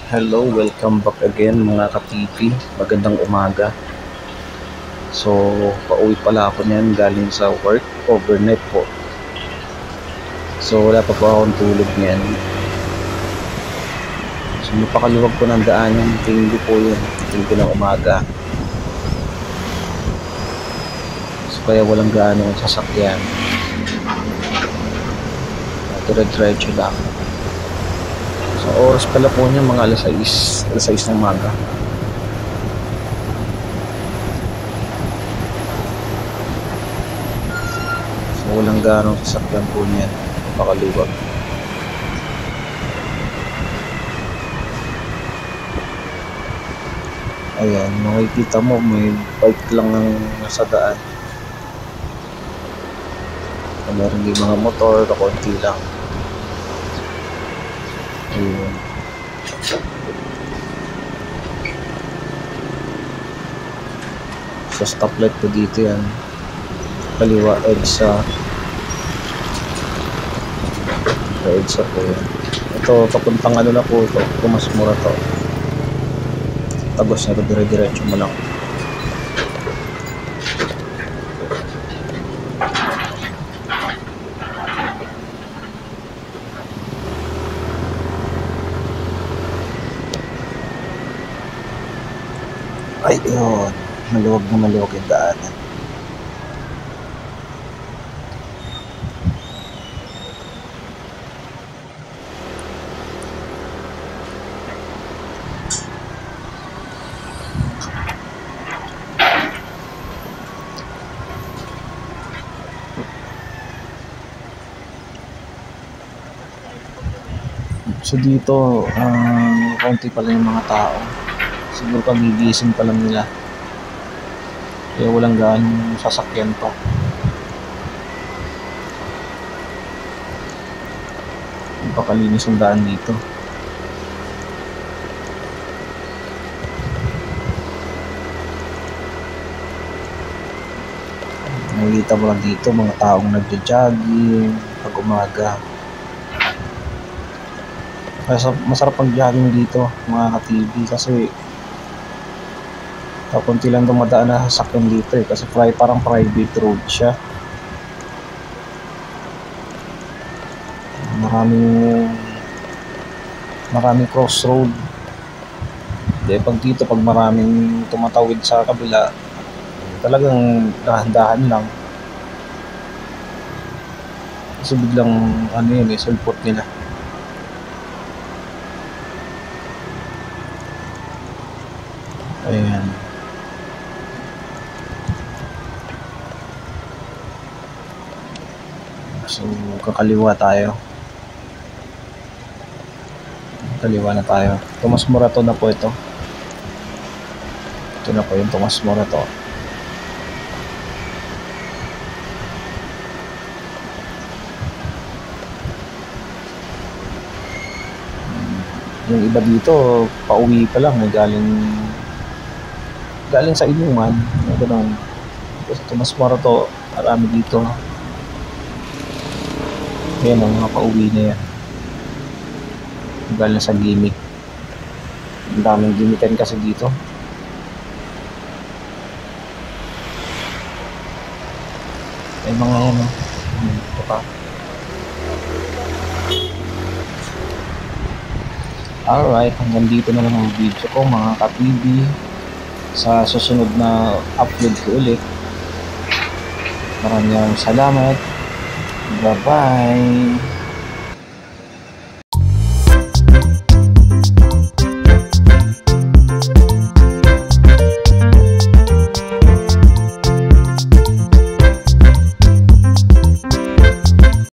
Hello, welcome back again mga ka-TV. Magandang umaga. So, pauwi pala ako niyan galing sa work, overnight po. So, wala pa po akong tulog niyan. So, napakaluwag po ng daan yan. Tingin po yun. Tingin ng umaga. So, kaya walang gaano sasakyan. Dire-diretso lang. So, oras pala po niya mga alas 6 ng umaga. Walang ganong sasakyan po niyan, napakaluwag. Ayan, makikita mo may bike lang ang nasa daan. Meron din mga motor, kakunti lang. Ayan. So stoplight po dito yan, kaliwa EDSA po yan. Ito papuntang ano na po ito, Tomas Morato. Tagos na ito, dire-diretso mo lang. Ay yun, maluwag na maluwag yung daanan. So dito, konti pa lang yung mga tao. Siguro kagigising pa lang nila. Kaya walang gaano sasakyan pa. Napakalinis ang daan dito. Nakikita mo lang dito mga taong nagja-jogging pag umaga. Masarap ang jogging dito mga ka-TV kasi kakunti lang dumadaan na sasakyan dito kasi parang private road siya. Maraming crossroad. Pag dito, pag maraming tumatawid sa kabila, talagang dahan-dahan lang. Kasi biglang sulpot nila. Ayan. So, kakaliwa tayo. Kaliwa na tayo. Tomas Morato na po ito. Ito na po yung Tomas Morato. Yung iba dito, pauwi pa lang, galing sa inuman, gano'n. Sa Tomas Morato, marami dito. Ayan ang mga pauwi na yan. Galing sa gimmick. Ang daming gimmickan kasi dito. May mga yan, ito pa. Alright, hanggang dito na lang ang video ko mga ka-TV. Sa susunod na upload ko ulit. Maraming salamat. Bye-bye.